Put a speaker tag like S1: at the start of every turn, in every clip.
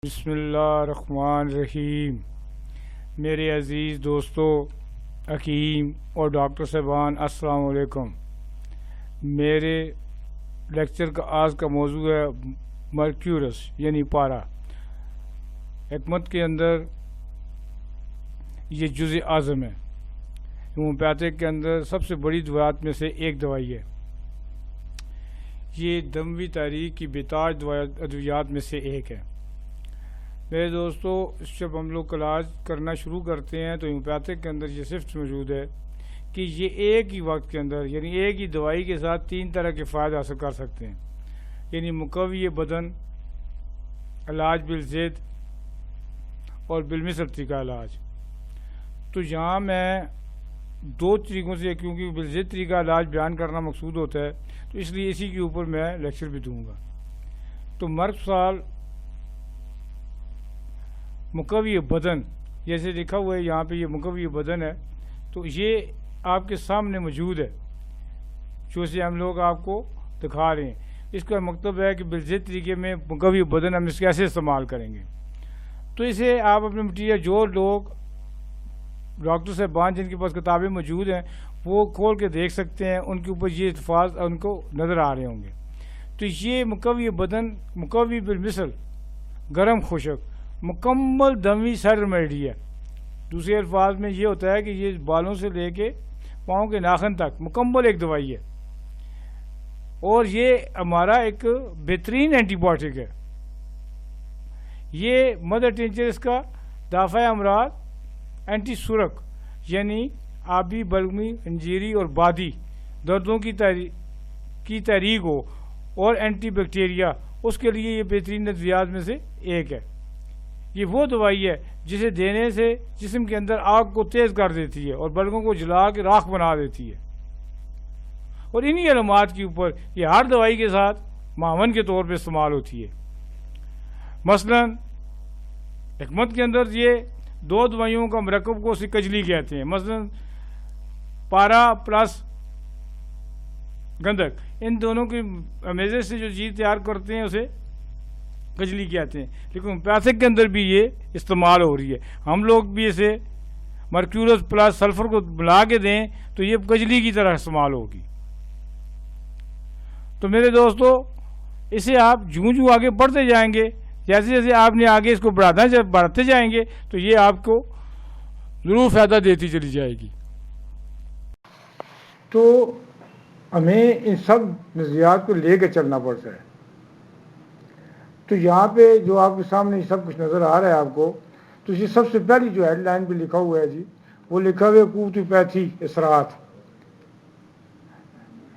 S1: بسم اللہ الرحمن الرحیم۔ میرے عزیز دوستو، حکیم اور ڈاکٹر صاحبان، السلام علیکم۔ میرے لیکچر کا آج کا موضوع ہے مرکیورس یعنی پارا۔ حکمت کے اندر یہ جز اعظم ہے۔ ہومیوپیتھک کے اندر سب سے بڑی دوائیات میں سے ایک دوائی ہے۔ یہ دموی تحریک کی بےتاج ادویات میں سے ایک ہے۔ میرے دوستو، جب ہم لوگ علاج کرنا شروع کرتے ہیں تو ہومیوپیتھک کے اندر یہ صفت موجود ہے کہ یہ ایک ہی وقت کے اندر یعنی ایک ہی دوائی کے ساتھ 3 طرح کے فائدے حاصل کر سکتے ہیں، یعنی مقوی بدن، علاج بالضد اور بالمثل طریقہ علاج۔ تو یہاں میں 2 طریقوں سے، کیونکہ بالضد طریقہ علاج بیان کرنا مقصود ہوتا ہے، تو اس لیے اسی کے اوپر میں لیکچر بھی دوں گا۔ تو مرگ سال مقوی بدن، جیسے لکھا ہوا ہے یہاں پہ، یہ مقوی بدن ہے، تو یہ آپ کے سامنے موجود ہے جو سے ہم لوگ آپ کو دکھا رہے ہیں۔ اس کا مطلب ہے کہ بالضد طریقے میں مقوی بدن ہم اس کیسے استعمال کریں گے۔ تو اسے آپ اپنے مٹیریل، جو لوگ ڈاکٹر صاحبان جن کے پاس کتابیں موجود ہیں وہ کھول کے دیکھ سکتے ہیں، ان کے اوپر یہ الفاظ ان کو نظر آ رہے ہوں گے۔ تو یہ مقوی بدن، مقوی بالمثل، گرم خشک، مکمل دموی سر ریمیڈی ہے۔ دوسرے الفاظ میں یہ ہوتا ہے کہ یہ بالوں سے لے کے پاؤں کے ناخن تک مکمل ایک دوائی ہے، اور یہ ہمارا ایک بہترین اینٹی بائیوٹک ہے۔ یہ مدر ٹنچر اس کا دافع امراض، اینٹی سرک یعنی آبی، بلغمی، انجیری اور بادی دردوں کی تحریک ہو، اور اینٹی بیکٹیریا، اس کے لیے یہ بہترین ادویات میں سے ایک ہے۔ یہ وہ دوائی ہے جسے دینے سے جسم کے اندر آگ کو تیز کر دیتی ہے اور بلغوں کو جلا کے راکھ بنا دیتی ہے، اور انہی علامات کے اوپر یہ ہر دوائی کے ساتھ معاون کے طور پہ استعمال ہوتی ہے۔ مثلا حکمت کے اندر یہ 2 دوائیوں کا مرکب کو کجلی کہتے ہیں، مثلا پارا پلس گندھک، ان دونوں کی میزے سے جو چیز تیار کرتے ہیں اسے کجلی کہتے ہیں، لیکن ہومیوپیتھک کے اندر بھی یہ استعمال ہو رہی ہے۔ ہم لوگ بھی اسے مرکیورس پلس سلفر کو ملا کے دیں تو یہ کجلی کی طرح استعمال ہوگی۔ تو میرے دوستو، اسے آپ جوں آگے بڑھتے جائیں گے، جیسے جیسے آپ نے آگے اس کو بڑھاتے جائیں گے تو یہ آپ کو ضرور فائدہ دیتی چلی جائے گی۔ تو ہمیں ان سب نظریات کو لے کے چلنا پڑتا ہے۔ تو یہاں پہ جو آپ کے سامنے سب کچھ نظر آ رہا ہے آپ کو، تو یہ سب سے پہلی جو ہیڈ لائن پہ لکھا ہوا ہے جی، وہ لکھا ہوا ہے قوتوپیتھی اثرات۔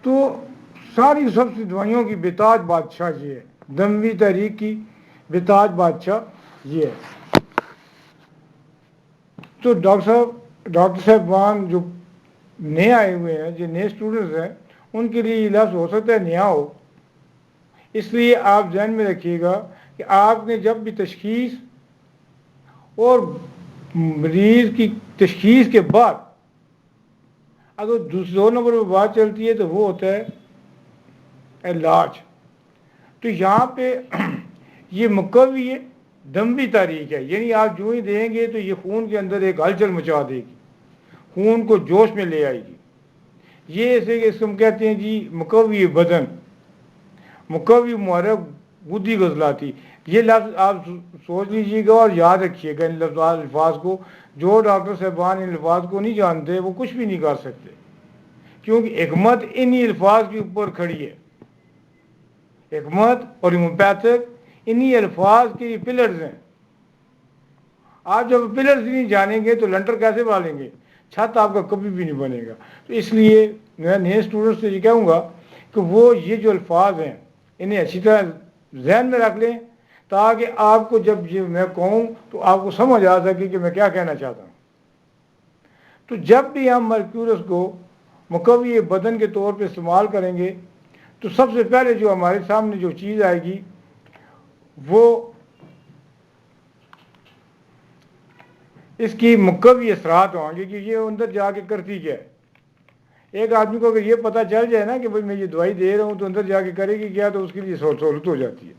S1: تو ساری سب سے دوائیوں کی بےتاج بادشاہ یہ ہے، دموی تحریک کی بےتاج بادشاہ یہ ہے۔ تو ڈاکٹر صاحبان جو نئے آئے ہوئے ہیں، جو نئے اسٹوڈنٹس ہیں، ان کے لیے یہ لفظ ہو سکتا ہے نیا ہو، اس لیے آپ ذہن میں رکھیے گا کہ آپ نے جب بھی تشخیص اور مریض کی تشخیص کے بعد اگر 2 نمبر پہ بات چلتی ہے تو وہ ہوتا ہے علاج۔ تو یہاں پہ یہ مقوی دموی تحریک ہے، یعنی آپ جو ہی دیں گے تو یہ خون کے اندر ایک ہلچل مچا دے گی، خون کو جوش میں لے آئے گی۔ یہ ایسے کہ اس کو ہم کہتے ہیں جی مقوی بدن، مقوی محرک گدی غضلاتی۔ یہ لفظ آپ سوچ لیجیے گا اور یاد رکھیے گا ان الفاظ کو۔ جو ڈاکٹر صاحبان ان الفاظ کو نہیں جانتے وہ کچھ بھی نہیں کر سکتے، کیونکہ حکمت انہی الفاظ کے اوپر کھڑی ہے۔ حکمت اور ہومیوپیتھک انہی الفاظ کے یہ پلرز ہیں۔ آپ جب پلرز نہیں جانیں گے تو لنٹر کیسے بالیں گے، چھت آپ کا کبھی بھی نہیں بنے گا۔ تو اس لیے میں نئے اسٹوڈنٹ سے یہ کہوں گا کہ وہ یہ جو الفاظ ہیں انہیں اچھی طرح ذہن میں رکھ لیں، تاکہ آپ کو جب یہ میں کہوں تو آپ کو سمجھ آ سکے کہ میں کیا کہنا چاہتا ہوں۔ تو جب بھی ہم مرکیورس کو مقوی بدن کے طور پہ استعمال کریں گے تو سب سے پہلے جو ہمارے سامنے جو چیز آئے گی وہ اس کی مقوی اثرات ہوں گے کہ یہ اندر جا کے کرتی کیا ہے۔ ایک آدمی کو اگر یہ پتہ چل جائے نا کہ میں یہ دوائی دے رہا ہوں تو اندر جا کے کرے گی کیا، تو اس کے لیے سہولت ہو جاتی ہے۔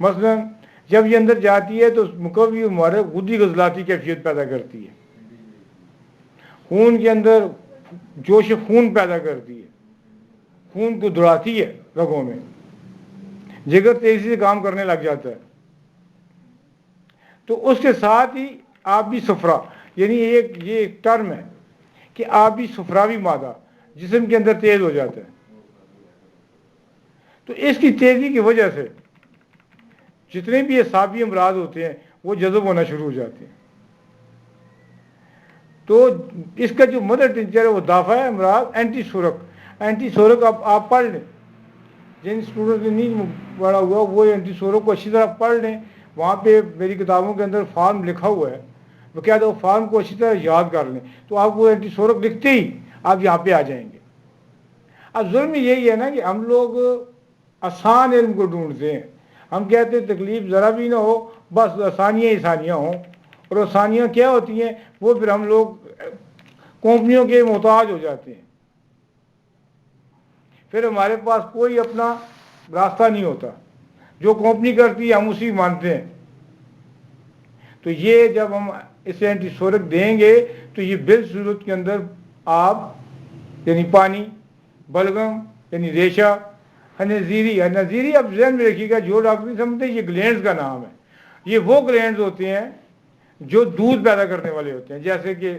S1: مثلا جب یہ اندر جاتی ہے تو مقوی محرک غدی غضلاتی کیفیت پیدا کرتی ہے، خون کے اندر جوش خون پیدا کرتی ہے، خون کو دوڑاتی ہے رگوں میں، جگر تیزی سے کام کرنے لگ جاتا ہے. تو اس کے ساتھ ہی آبی صفرا، یعنی یہ ایک ٹرم ہے کہ آبی صفراوی مادہ جسم کے اندر تیز ہو جاتا ہے. تو اس کی تیزی کی وجہ سے جتنے بھی اعصابی امراض ہوتے ہیں وہ جذب ہونا شروع ہو جاتے ہیں. تو اس کا جو مدر ٹنچر ہے وہ دافع ہے امراض اینٹی سورک آپ پڑھ لیں، جن اسٹوڈنٹ نے نہیں پڑھا ہوا وہ اینٹی سورک کو اچھی طرح پڑھ لیں. وہاں پہ میری کتابوں کے اندر فارم لکھا ہوا ہے، وہ کیا وہ فارم کو اچھی طرح یاد کر لیں تو آپ وہ اینٹی سورک لکھتے ہی آپ یہاں پہ آ جائیں گے. اب ظلم یہی ہے نا کہ ہم لوگ آسان علم کو ڈھونڈتے ہیں. ہم کہتے ہیں تکلیف ذرا بھی نہ ہو، بس آسانیاں ہی آسانیاں ہوں. اور آسانیاں کیا ہوتی ہیں؟ وہ پھر ہم لوگ کمپنیوں کے محتاج ہو جاتے ہیں، پھر ہمارے پاس کوئی اپنا راستہ نہیں ہوتا. جو کمپنی کرتی ہے ہم اسی مانتے ہیں. تو یہ جب ہم اسے اینٹی سورک دیں گے تو یہ بالصورت کے اندر آب یعنی پانی، بلغم یعنی ریشہ، نظیری اب ذہن میں رکھیے گا، جو ڈاکٹر نہیں سمجھتے یہ گلینڈز کا نام ہے. یہ وہ گلینڈز ہوتے ہیں جو دودھ پیدا کرنے والے ہوتے ہیں، جیسے کہ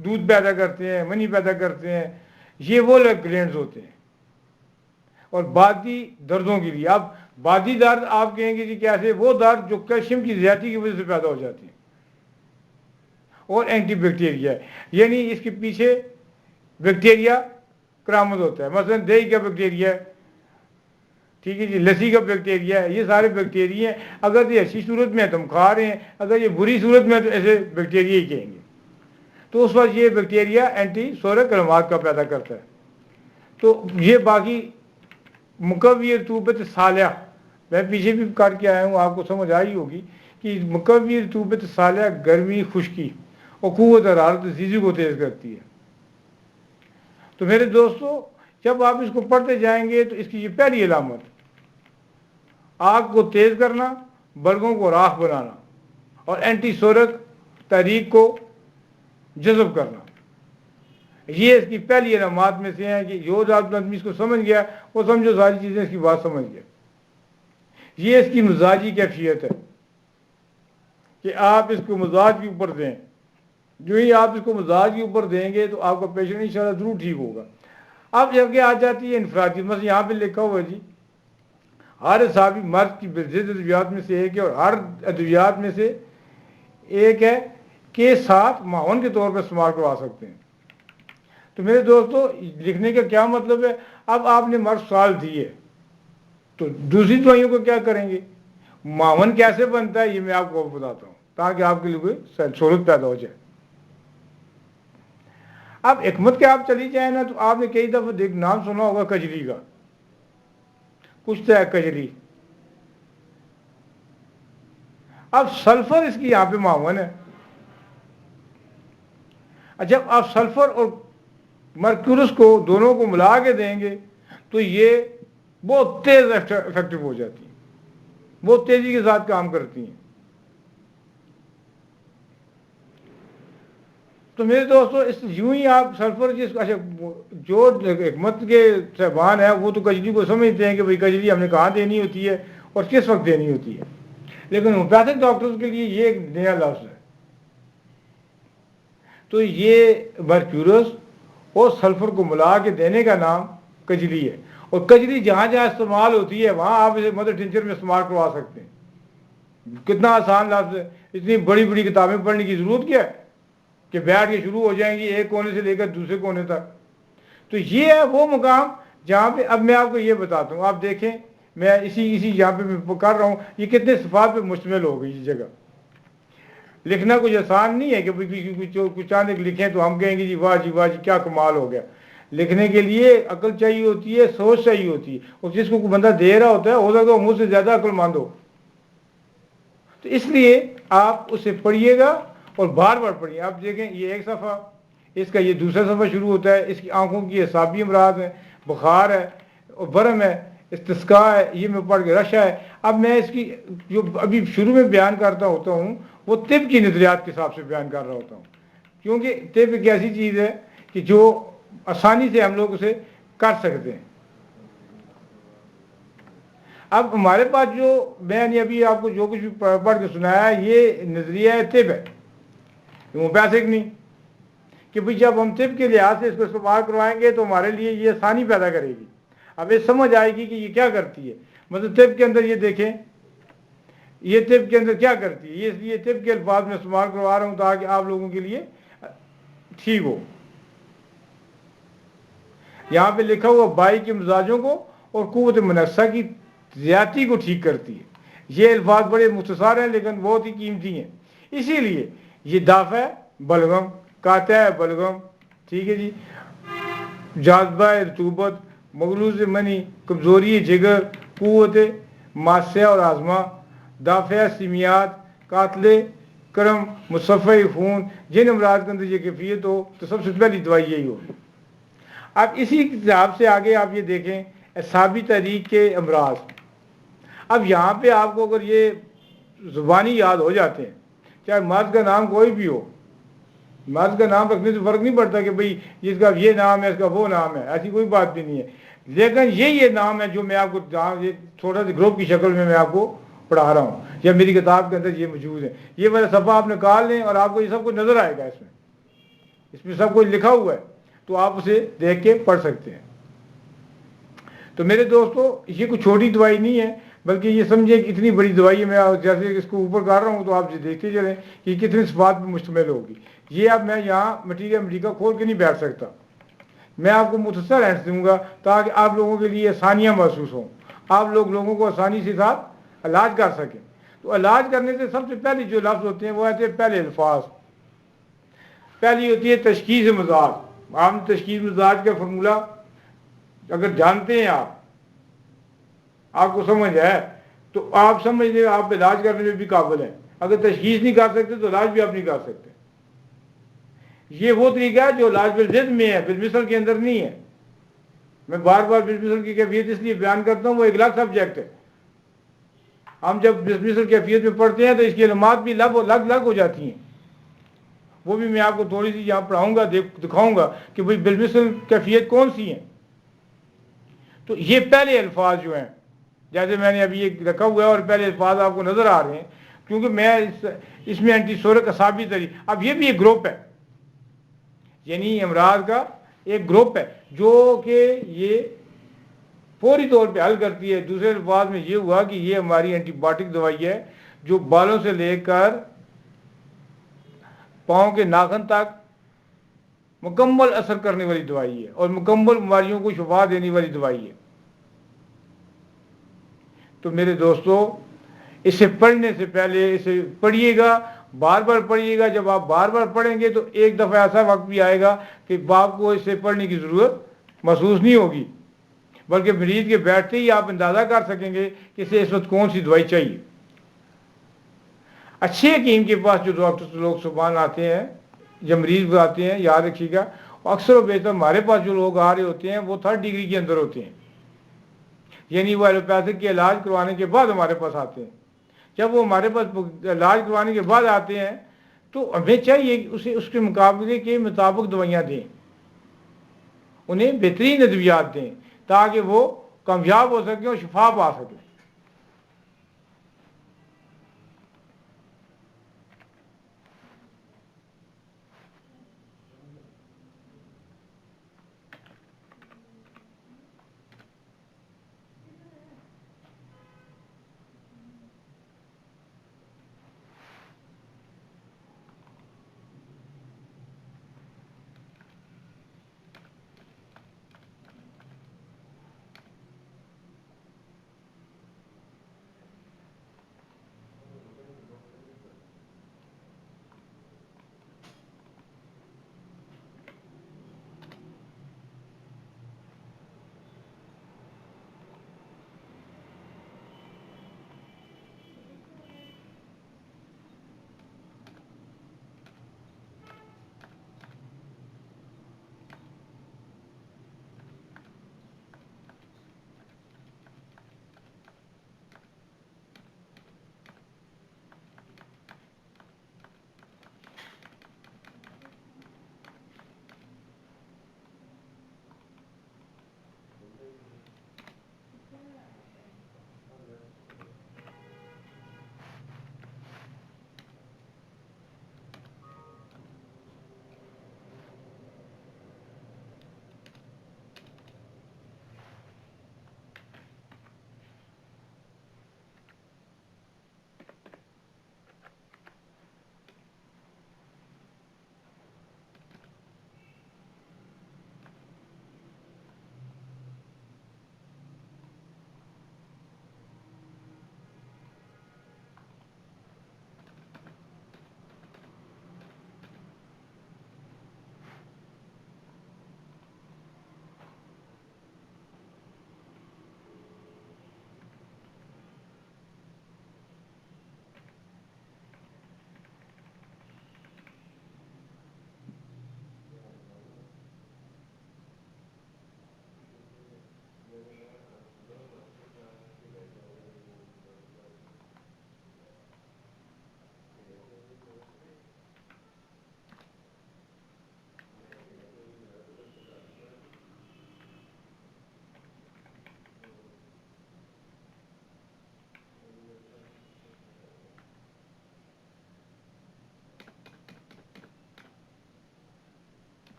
S1: دودھ پیدا کرتے ہیں، منی پیدا کرتے ہیں، یہ وہ گلینڈز ہوتے ہیں. اور بادی دردوں کے لیے، اب بادی درد آپ کہیں گے جی کیسے؟ وہ درد جو کیلشیم کی زیادتی کی وجہ سے پیدا ہو جاتی ہے. اور اینٹی بیکٹیریا ہے، یعنی اس کے پیچھے بیکٹیریا کرامد ہوتا ہے. مثلا دہی کا بیکٹیریا ہے، ٹھیک ہے جی، لسی کا بیکٹیریا ہے، یہ سارے بیکٹیریا ہیں. اگر یہ اچھی صورت میں ہے تو ہم کھا رہے ہیں، اگر یہ بری صورت میں ہے تو ایسے بیکٹیریا ہی کہیں گے. تو اس وقت یہ بیکٹیریا اینٹی سورک علامات کا پیدا کرتا ہے. تو یہ باقی مقوی رطوبت صالحہ میں پیچھے بھی کر کے آیا ہوں، آپ کو سمجھ آئی ہوگی کہ مقوی رطوبت صالحہ گرمی، خشکی اور قوت حرارت زیزی کو تیز کرتی ہے. تو میرے دوستو جب آپ اس کو پڑھتے جائیں گے تو اس کی یہ پہلی علامت، آگ کو تیز کرنا، بلغوں کو راکھ بنانا اور اینٹی سورک تحریک کو جذب کرنا، یہ اس کی پہلی علامات میں سے ہیں. کہ جو آدمی اس کو سمجھ گیا وہ سمجھو ساری چیزیں اس کی بات سمجھ گیا. یہ اس کی مزاجی کیفیت ہے کہ آپ اس کو مزاج کے اوپر دیں. جو ہی آپ اس کو مزاج کے اوپر دیں گے تو آپ کا پیشنٹ انشاءاللہ ضرور ٹھیک ہوگا. اب جب کہ آ جاتی ہے انفرادی، مثلا یہاں پہ لکھا ہوا ہے جی ہر اعصابی مرض کی ضد ادویات میں سے ایک ہے، اور ہر ادویات میں سے ایک ہے کہ ساتھ معاون کے طور پر استعمال کروا سکتے ہیں. تو میرے دوستو لکھنے کا کیا مطلب ہے؟ اب آپ نے مرض سال دی ہے تو دوسری دوائیوں کو کیا کریں گے؟ معاون کیسے بنتا ہے یہ میں آپ کو بتاتا ہوں تاکہ آپ کے لیے سہولت پیدا ہو جائے. اب حکمت کے آپ چلی جائیں نا تو آپ نے کئی دفعہ نام سنا ہوگا کجلی کا، کچھ ہے کجلی. اب سلفر اس کی یہاں پہ معاون ہے. جب آپ سلفر اور مرکورس کو دونوں کو ملا کے دیں گے تو یہ بہت تیز افیکٹو ہو جاتی ہیں، بہت تیزی کے ساتھ کام کرتی ہیں. تو میرے دوستو اس یوں ہی آپ سلفر اچھا جو حکمت کے صاحبان ہیں وہ تو کجلی کو سمجھتے ہیں کہ بھئی کجلی ہم نے کہاں دینی ہوتی ہے اور کس وقت دینی ہوتی ہے، لیکن ہومیوپیتھک ڈاکٹرز کے لیے یہ ایک نیا لفظ ہے. تو یہ مرکورس اور سلفر کو ملا کے دینے کا نام کجلی ہے. اور کجلی جہاں جہاں استعمال ہوتی ہے وہاں آپ اسے مدر ٹنچر میں استعمال کروا سکتے ہیں. کتنا آسان لفظ ہے، اتنی بڑی بڑی کتابیں پڑھنے کی ضرورت کیا ہے کہ بیٹھ کے شروع ہو جائیں گی ایک کونے سے لے کر دوسرے کونے تک. تو یہ ہے وہ مقام جہاں پہ اب میں آپ کو یہ بتاتا ہوں. آپ دیکھیں میں اسی جہاں پہ میں کر رہا ہوں یہ کتنے صفات پہ مشتمل ہو گئی یہ جگہ. لکھنا کچھ آسان نہیں ہے کہ کچھ چاند لکھیں تو ہم کہیں گے جی واہ جی کیا کمال ہو گیا. لکھنے کے لیے عقل چاہیے ہوتی ہے، سوچ چاہیے ہوتی ہے، اور جس کو بندہ دے رہا ہوتا ہے ہو سکتا ہے مجھ سے زیادہ عقل مند ہو. تو اس لیے آپ اسے پڑھیے گا اور بار بار پڑھیے. آپ دیکھیں یہ ایک صفحہ، اس کا یہ دوسرا صفحہ شروع ہوتا ہے. اس کی آنکھوں کی اعصابی امراض ہیں، بخار ہے اور برم ہے. استسقا ہے، یہ میں پڑھ کے رشا ہے. اب میں اس کی جو ابھی شروع میں بیان کرتا ہوتا ہوں وہ طب کی نظریات کے حساب سے بیان کر رہا ہوتا ہوں، کیونکہ طب ایک ایسی چیز ہے کہ جو آسانی سے ہم لوگ اسے کر سکتے ہیں. اب ہمارے پاس جو میں نے ابھی آپ کو جو کچھ بھی پڑھ کے سنایا یہ نظریہ طب ہے، ہومیوپیتھک نہیں، کہ بھئی جب ہم طب کے لحاظ سے اس کو استعمال کروائیں گے تو ہمارے لیے یہ آسانی پیدا کرے گی. اب یہ سمجھ آئے گی کہ یہ کیا کرتی ہے. مطلب طب کے اندر یہ دیکھیں، یہ طب کے اندر کیا کرتی ہے، یہ اس لیے طب کے الفاظ میں استعمال کروا رہا ہوں تاکہ آپ لوگوں کے لیے ٹھیک ہو. یہاں پہ لکھا ہوا بائی کے مزاجوں کو اور قوت منصہ کی زیادتی کو ٹھیک کرتی ہے. یہ الفاظ بڑے مختصر ہیں لیکن بہت ہی قیمتی ہیں. اسی لیے یہ دافع بلغم، قاطع بلغم، ٹھیک ہے جی، جاذبہ رطوبت، مغلوظ منی، کمزوری جگر، قوت ماسیہ اور آزما، دافع سمیات، قاتل کرم، مصفع خون. جن امراض کے اندر یہ کیفیت ہو تو سب سے پہلی دوائی یہی ہوگی. اب اسی حساب سے آگے آپ یہ دیکھیں اعصابی تحریک کے امراض. اب یہاں پہ آپ کو اگر یہ زبانی یاد ہو جاتے ہیں، چاہے مرض کا نام کوئی بھی ہو، مرض کا نام رکھنے سے فرق نہیں پڑتا کہ بھئی اس کا یہ نام ہے، اس کا وہ نام ہے، ایسی کوئی بات بھی نہیں ہے. لیکن یہ نام ہے جو میں آپ کو تھوڑا سا گروپ کی شکل میں آپ کو پڑھا رہا ہوں، یا میری کتاب کے اندر یہ موجود ہے. یہ والا صفحہ آپ نکال لیں اور آپ کو یہ سب کچھ نظر آئے گا. اس میں سب کچھ لکھا ہوا ہے تو آپ اسے دیکھ کے پڑھ سکتے ہیں. تو میرے دوستو یہ کوئی چھوٹی دوائی نہیں ہے، بلکہ یہ سمجھے کہ اتنی بڑی دوائی ہے. میں جیسے اس کو اوپر کر رہا ہوں تو آپ دیکھتے چلیں کہ کتنی صفات پہ مشتمل ہوگی. یہ اب میں یہاں مٹیریل کھول کے نہیں بیٹھ سکتا. میں آپ کو مختصر ہینڈس دوں گا تاکہ آپ لوگوں کے لیے آسانیاں محسوس ہوں، آپ لوگوں کو آسانی سے ساتھ علاج کر سکیں. تو علاج کرنے سے سب سے پہلے جو لفظ ہوتے ہیں وہ آتے ہیں پہلے الفاظ. پہلی ہوتی ہے تشخیص مزاج. آپ نے تشخیص مزاج کا فارمولہ اگر جانتے ہیں، آپ کو سمجھ ہے تو آپ سمجھ لیں آپ علاج کرنے میں بھی قابل ہیں. اگر تشخیص نہیں کر سکتے تو علاج بھی آپ نہیں کر سکتے. یہ وہ طریقہ ہے جو علاج بالضد میں ہے، بالمثل کے اندر نہیں ہے. میں بار بار بالمثل کی کیفیت اس لیے بیان کرتا ہوں، وہ ایک الگ سبجیکٹ ہے. ہم جب بالمثل کیفیت میں پڑھتے ہیں تو اس کی علامات بھی الگ ہو جاتی ہیں. وہ بھی میں آپ کو تھوڑی سی یہاں پڑھاؤں گا، دکھاؤں گا کہ بھئی بالمثل کیفیت کون سی ہیں. تو یہ پہلے الفاظ جو ہیں، جیسے میں نے ابھی یہ رکھا ہوا ہے اور پہلے الفاظ آپ کو نظر آ رہے ہیں، کیونکہ میں اس میں اینٹی سورک اعصابی طریق. اب یہ بھی ایک گروپ ہے، یعنی امراض کا ایک گروپ ہے جو کہ یہ فوری طور پہ حل کرتی ہے. دوسرے الفاظ میں یہ ہوا کہ یہ ہماری اینٹی بائیوٹک دوائی ہے جو بالوں سے لے کر پاؤں کے ناخن تک مکمل اثر کرنے والی دوائی ہے اور مکمل بیماریوں کو شفا دینے والی دوائی ہے. تو میرے دوستو اسے پڑھنے سے پہلے اسے پڑھیے گا، بار بار پڑھیے گا. جب آپ بار بار پڑھیں گے تو ایک دفعہ ایسا وقت بھی آئے گا کہ آپ کو اسے پڑھنے کی ضرورت محسوس نہیں ہوگی، بلکہ مریض کے بیٹھتے ہی آپ اندازہ کر سکیں گے کہ اسے اس وقت کون سی دوائی چاہیے. اچھے حکیم کے پاس جو ڈاکٹر لوگ صبح آتے ہیں، جب مریض آتے ہیں، یاد رکھیے گا اکثر و بیشتر ہمارے پاس جو لوگ آ رہے ہوتے ہیں وہ 3rd ڈگری کے اندر ہوتے ہیں، یعنی وہ ایلوپیتھک کے علاج کروانے کے بعد ہمارے پاس آتے ہیں. جب وہ ہمارے پاس علاج کروانے کے بعد آتے ہیں تو ہمیں چاہیے کہ اسے اس کے مقابلے کے مطابق دوائیاں دیں، انہیں بہترین ادویات دیں تاکہ وہ کامیاب ہو سکیں اور شفا پا سکیں.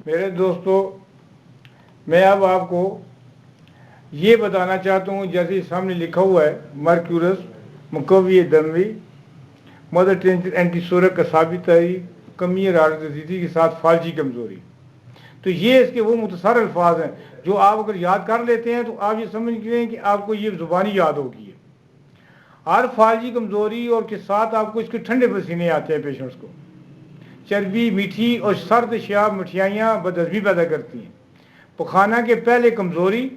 S1: میرے دوستو، میں اب آپ کو یہ بتانا چاہتا ہوں، جیسے سامنے لکھا ہوا ہے مرکیورس مقوی دموی مدر ٹرینچر اینٹی سورک کا ثابت ہے کمی رارت عزیزی کے ساتھ فالجی کمزوری. تو یہ اس کے وہ مختصر الفاظ ہیں جو آپ اگر یاد کر لیتے ہیں تو آپ یہ سمجھ لیں کہ آپ کو یہ زبانی یاد ہوگی. ہر فالجی کمزوری اور کے ساتھ آپ کو اس کے ٹھنڈے پسینے آتے ہیں پیشنٹس کو. چربی، میٹھی اور سرد شیاب مٹھائیاں بدہضمی پیدا کرتی ہیں. پخانہ کے پہلے کمزوری،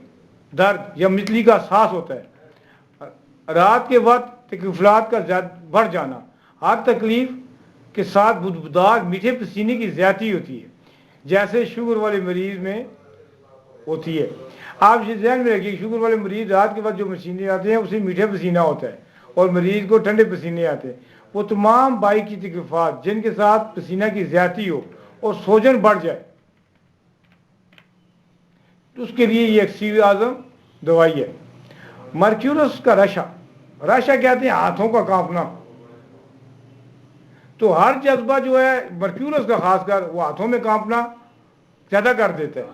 S1: درد یا متلی کا احساس ہوتا ہے. رات کے وقت تکلیفات کا بڑھ جانا. ہر تکلیف کے ساتھ بدبودار میٹھے پسینے کی زیادتی ہوتی ہے، جیسے شوگر والے مریض میں ہوتی ہے. آپ یہ ذہن میں رکھیے، شوگر والے مریض رات کے وقت جو پسینے آتے ہیں اسے میٹھے پسینہ ہوتا ہے اور مریض کو ٹھنڈے پسینے آتے ہیں. وہ تمام بائی کی تکلیفات جن کے ساتھ پسینہ کی زیادتی ہو اور سوجن بڑھ جائے، اس کے لیے یہ ایک اعظم دوائی ہے. مرکیورس کا رشا کہتے ہیں ہاتھوں کا کانپنا. تو ہر جذبہ جو ہے مرکیورس کا خاص کر وہ ہاتھوں میں کانپنا زیادہ کر دیتا ہے.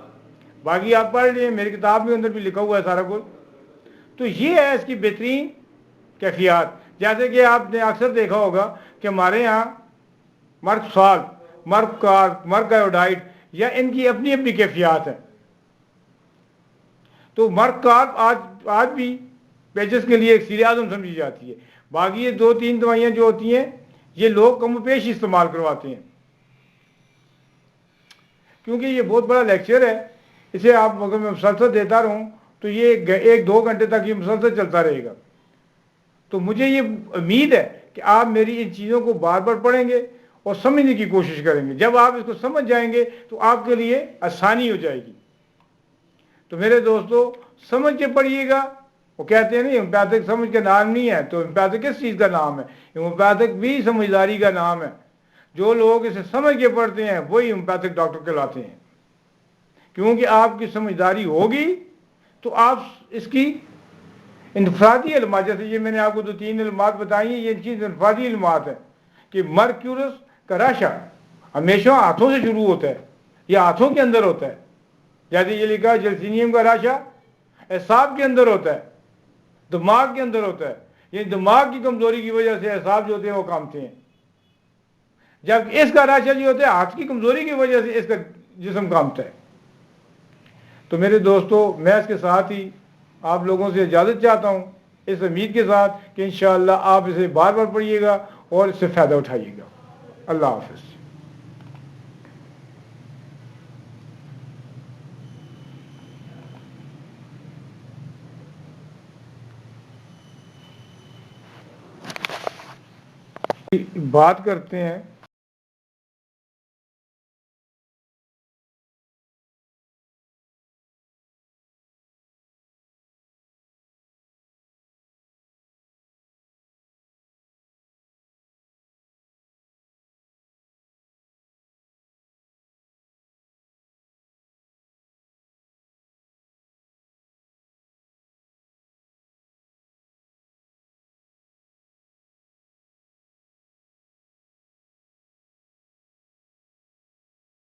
S1: باقی آپ پڑھ لیں، میری کتاب کے اندر بھی لکھا ہوا ہے سارا کچھ. تو یہ ہے اس کی بہترین کیفیات. جیسے کہ آپ نے اکثر دیکھا ہوگا کہ ہمارے یہاں مرک سالٹ، مرک آیوڈائڈ یا ان کی اپنی اپنی کیفیات ہیں. تو مرک کارب آج بھی پیچس کے لیے ایک سیر اعظم سمجھی جاتی ہے. باقی یہ 2-3 دوائیاں جو ہوتی ہیں یہ لوگ کم و بیش استعمال کرواتے ہیں. کیونکہ یہ بہت بڑا لیکچر ہے، اسے آپ اگر میں مسلسل دیتا رہوں تو یہ 1-2 گھنٹے تک یہ مسلسل چلتا رہے گا. تو مجھے یہ امید ہے کہ آپ میری ان چیزوں کو بار بار پڑھیں گے اور سمجھنے کی کوشش کریں گے. جب آپ اس کو سمجھ جائیں گے تو آپ کے لیے آسانی ہو جائے گی. تو میرے دوستو، سمجھ کے پڑھیے گا. وہ کہتے ہیں نہیں ہومیوپیتھک سمجھ کا نام نہیں ہے، تو ہومیوپیتھک کس چیز کا نام ہے؟ ہومیوپیتھک بھی سمجھداری کا نام ہے. جو لوگ اسے سمجھ کے پڑھتے ہیں وہی ہومیوپیتھک ڈاکٹر کہلاتے ہیں. کیونکہ آپ کی سمجھداری ہوگی تو آپ اس کی انفرادی علمات، جیسے یہ میں نے آپ کو 2-3 علمات بتائی ہیں، یہ چیز انفرادی علمات ہے کہ مرکیورس کا رشا ہمیشہ ہاتھوں سے شروع ہوتا ہے یا ہاتھوں کے اندر ہوتا ہے. جیسے یہ لکھا ہے جلسینیم کا رشا اعصاب کے اندر ہوتا ہے، دماغ کے اندر ہوتا ہے. یہ دماغ کی کمزوری کی وجہ سے اعصاب جو ہوتے ہیں وہ کامتے ہیں، جب اس کا رشا جو ہوتا ہے ہاتھ کی کمزوری کی وجہ سے اس کا جسم کامتا ہے. تو میرے دوستو، میں اس کے ساتھ ہی آپ لوگوں سے اجازت چاہتا ہوں، اس امید کے ساتھ کہ انشاءاللہ آپ اسے بار بار پڑھیے گا اور اس سے فائدہ اٹھائیے گا. اللہ حافظ. بات کرتے ہیں